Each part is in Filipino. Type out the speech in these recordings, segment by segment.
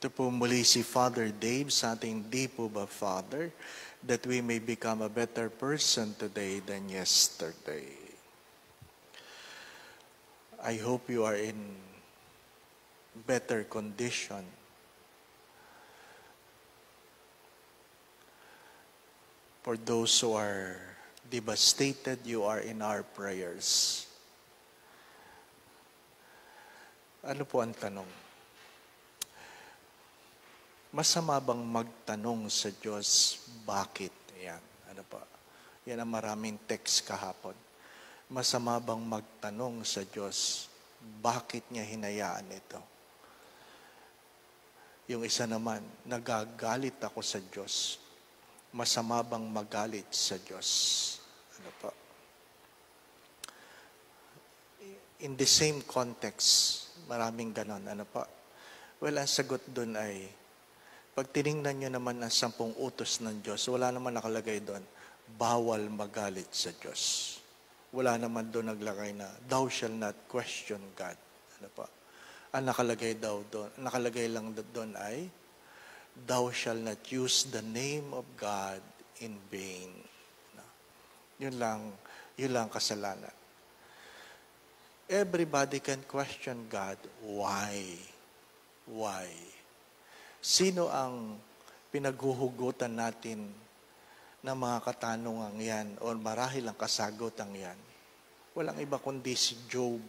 Ito po muli si Father Dave sa ating di po ba Father, that we may become a better person today than yesterday. I hope you are in better condition. For those who are devastated, you are in our prayers. Ano po ang tanong? Masama bang magtanong sa Diyos, bakit? Yan. Ano pa? Yan ang maraming text kahapon. Masama bang magtanong sa Diyos, bakit niya hinayaan ito? Yung isa naman, nagagalit ako sa Diyos. Masama bang magalit sa Diyos? Ano pa? In the same context, maraming ganon. Ano pa? Well, ang sagot dun ay, pag tinignan nyo naman ang 10 utos ng Diyos, wala naman nakalagay doon, bawal magalit sa Diyos. Wala naman doon naglagay na, thou shall not question God. Ano pa? Ang nakalagay lang doon ay, thou shall not use the name of God in vain. Yun lang kasalanan. Everybody can question God. Why? Why? Sino ang pinaghuhugutan natin ng mga katanungan yan o marahil ang kasagutan yan? Walang iba kundi si Job.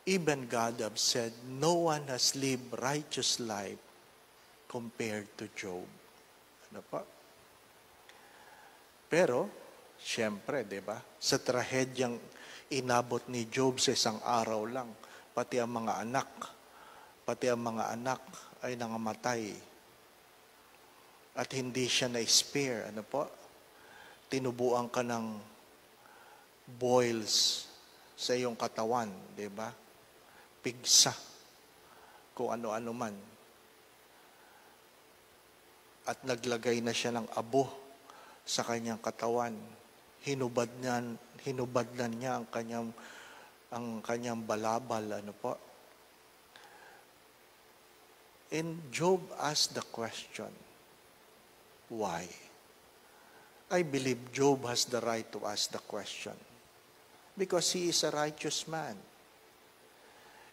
Even God have said, no one has lived righteous life compared to Job. Ano pa? Pero, siyempre, di ba? Sa trahedyang inabot ni Job sa isang araw lang, pati ang mga anak ay nangamatay. At hindi siya na-spare. Ano po? Tinubuan ka ng boils sa iyong katawan. Diba? Pigsa. Kung ano-ano man. At naglagay na siya ng abo sa kanyang katawan. Hinubadlan niya ang kanyang balabal. Ano po? And Job asked the question, why? I believe Job has the right to ask the question because he is a righteous man.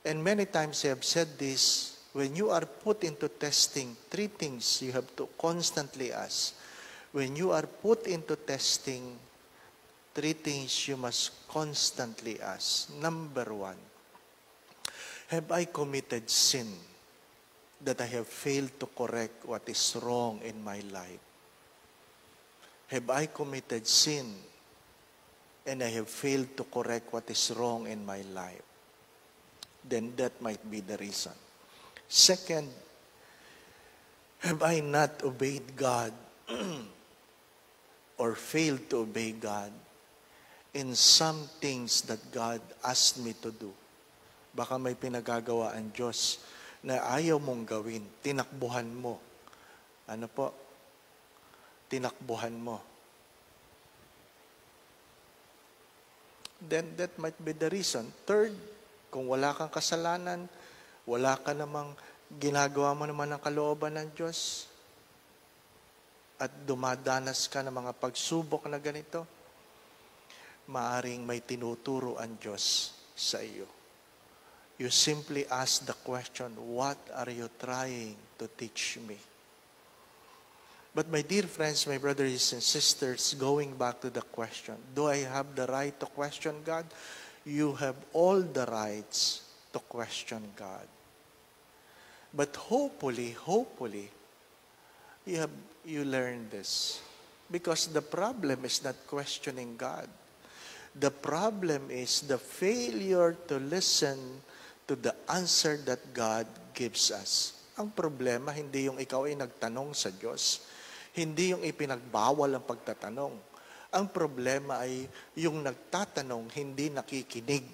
And many times I have said this, when you are put into testing, 3 things you have to constantly ask. When you are put into testing, 3 things you must constantly ask. Number 1, have I committed sin that I have failed to correct what is wrong in my life? Have I committed sin and I have failed to correct what is wrong in my life? Then that might be the reason. Second, have I not obeyed God or failed to obey God in some things that God asked me to do? Baka may pinagagawa ang Diyos na ayaw mong gawin, tinakbuhan mo. Ano po? Tinakbuhan mo. Then that might be the reason. Third, kung wala kang kasalanan, wala ka namang ginagawa mo naman ng kalooban ng Diyos, at dumadanas ka ng mga pagsubok na ganito, maaring may tinuturo ang Diyos sa iyo. You simply ask the question, what are you trying to teach me? But my dear friends, my brothers and sisters, going back to the question, do I have the right to question God? You have all the rights to question God. But hopefully, you learn this. Because the problem is not questioning God. The problem is the failure to listen to the answer that God gives us. Ang problema, hindi yung ikaw ay nagtanong sa Diyos. Hindi yung ipinagbawal ang pagtatanong. Ang problema ay yung nagtatanong, hindi nakikinig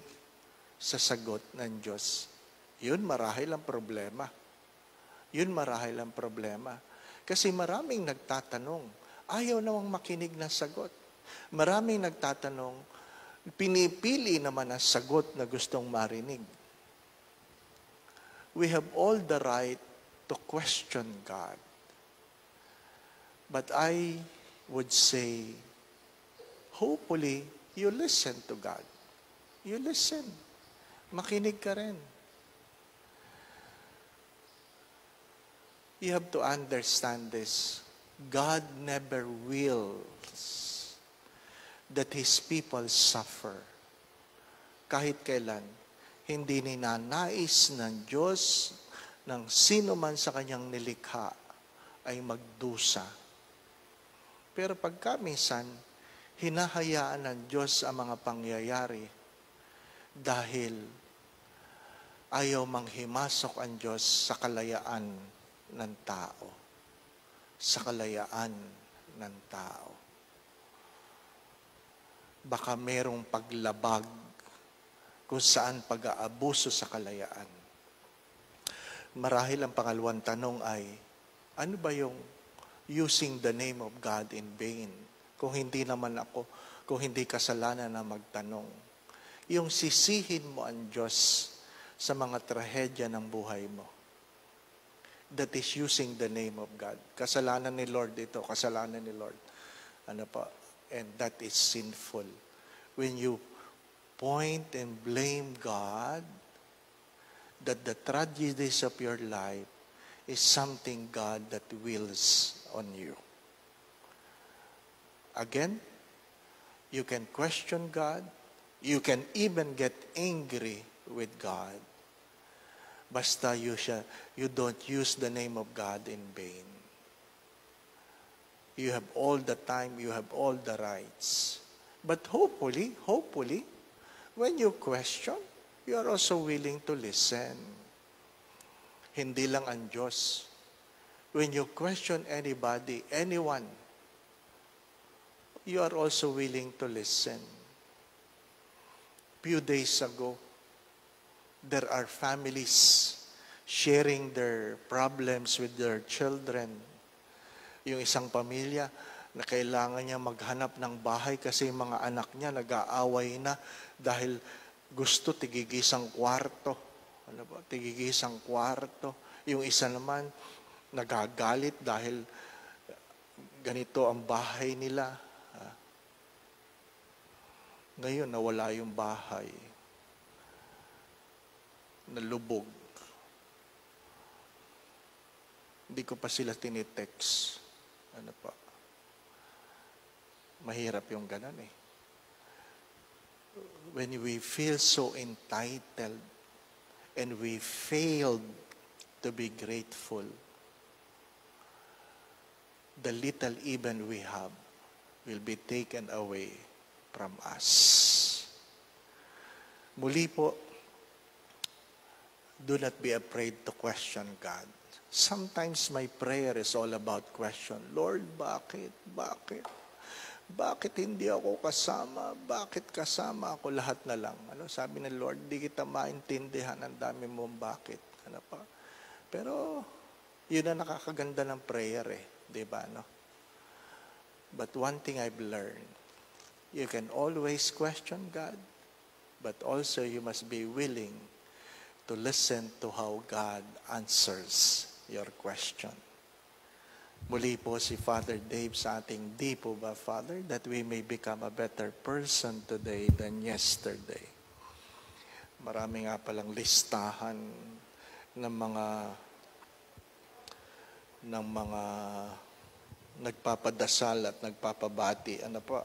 sa sagot ng Diyos. Yun marahil ang problema. Kasi maraming nagtatanong, ayaw namang makinig ng sagot. Maraming nagtatanong, pinipili naman ang sagot na gustong marinig. We have all the right to question God. But I would say, hopefully, you listen to God. You listen. Makinig ka rin. You have to understand this. God never wills that His people suffer. Kahit kailan, hindi ninanais ng Diyos ng sino man sa Kanyang nilikha ay magdusa. Pero pagka minsan, hinahayaan ng Diyos ang mga pangyayari dahil ayaw manghimasok ang Diyos sa kalayaan ng tao. Sa kalayaan ng tao. Baka merong paglabag kung saan pag-aabuso sa kalayaan. Marahil ang pangalawang tanong ay, ano ba yung using the name of God in vain? Kung hindi naman ako, kung hindi kasalanan na magtanong. Yung sisihin mo ang Diyos sa mga trahedya ng buhay mo. That is using the name of God. Kasalanan ni Lord ito, kasalanan ni Lord. Ano pa? And that is sinful. When you point and blame God, that the tragedies of your life is something God that wills on you. Again, you can question God. You can even get angry with God. Basta you don't use the name of God in vain. You have all the time, you have all the rights. But hopefully, when you question, you are also willing to listen. Hindi lang ang Diyos. When you question anybody, anyone, you are also willing to listen. Few days ago, there are families sharing their problems with their children. Yung isang pamilya na kailangan niya maghanap ng bahay kasi yung mga anak niya nag-aaway na dahil gusto tigigisang kwarto. Ano ba? Tigigisang kwarto. Yung isa naman nagagalit dahil ganito ang bahay nila. Ngayon nawala yung bahay. Nalubog. Hindi ko pa sila tinitext. Ano pa? Mahirap yung ganan eh. When we feel so entitled and we failed to be grateful, the little even we have will be taken away from us. Muli po, do not be afraid to question God. Sometimes my prayer is all about question. Lord, bakit? Bakit? Bakit hindi ako kasama? Bakit kasama ako? Lahat na lang. Ano? Sabi ng Lord, di kita maintindihan. Ang dami mong bakit. Ano pa? Pero, yun ang nakakaganda ng prayer eh. Di ba? No? But one thing I've learned, you can always question God, but also you must be willing to listen to how God answers your question. Muli po si Father Dave sa ating di po ba, Father, that we may become a better person today than yesterday. Marami nga palang listahan ng mga nagpapadasal at nagpapabati. Ano po?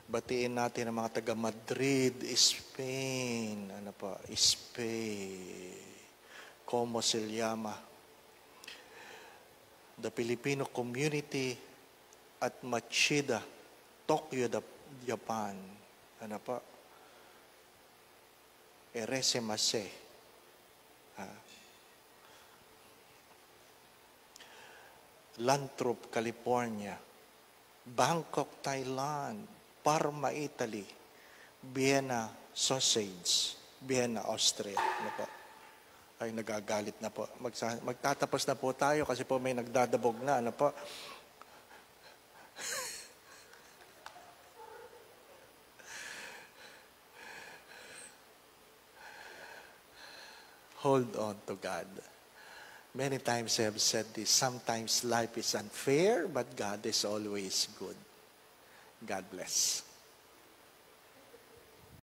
Batiin natin ang mga taga Madrid, Spain. Ano po? Spain. Como se llama? The Filipino community at Machida, Tokyo, Japan. Ano po? Eresemase. Lanthrop, California. Bangkok, Thailand. Parma, Italy. Vienna, Sausage. Vienna, Austria. Ano po? Ay, nagagalit na po. Magtatapos na po tayo kasi po may nagdadabog na. Ano po? Hold on to God. Many times I have said this, sometimes life is unfair, but God is always good. God bless.